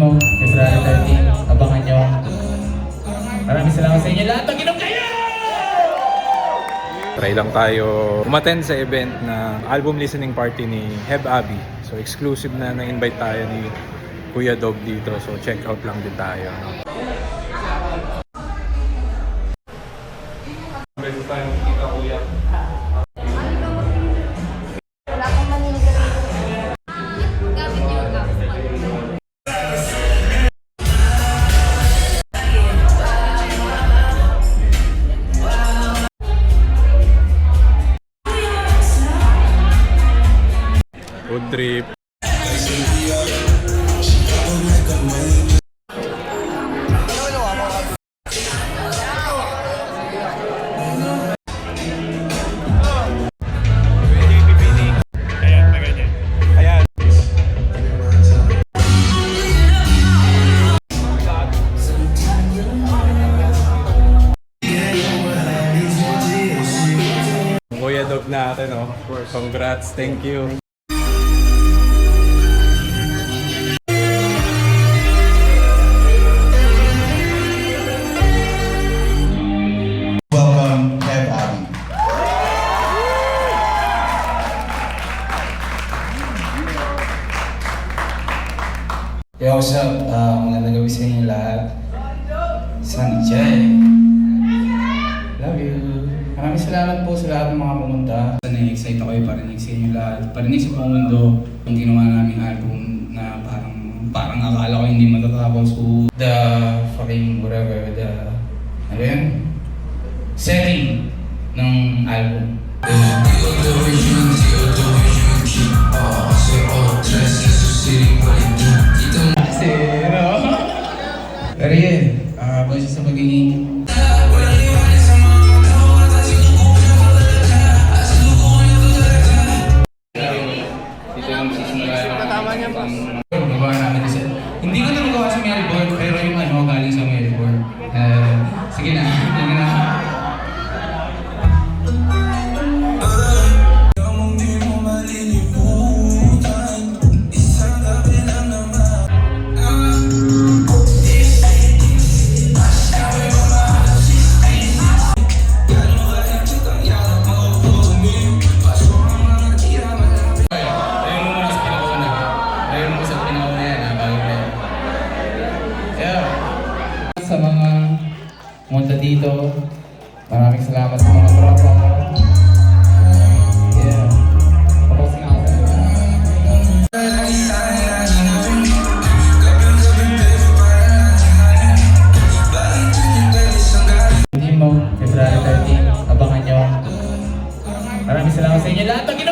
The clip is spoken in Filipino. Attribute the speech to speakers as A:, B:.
A: mo, February 13, abangan nyo. Maraming salamat sa inyo lahat. Pag-inom kayo!
B: Try lang tayo umattend sa event na album listening party ni Heb Abi. So exclusive na na-invite tayo ni Kuya Dog dito. So check out lang din tayo. Beses tayo kita Kuya. Food trip. Ayan. Kuya Dog natin, oh. Congrats, thank you.
C: Welcome, Heb Abi.
A: Yo, what's up? Magandang gabi sa inyo lahat. Sunny Jay. Love you. Maraming salamat po sa lahat ng mga pumunta. Na-excite ako yung parinig sa inyo lahat. Parinig sa buong mundo. Yung ginawa naming album na parang akala ko hindi matatapos ko. The fucking whatever, ano yun? Setting ng album. Zero. Pero yun, basta sa pagiging dito yung sisimula yung gawa namin kasi hindi ko na magawa sa Melbourne pero yung ano galing sa Melbourne. Sige na, sige na. Sa mga pumunta dito, maraming salamat sa mga tropa mo. Yeah. Tapos nga ako sa inyo. Hindi mo, February 13, abangan nyo. Maraming salamat sa inyo lahat. Pag-inom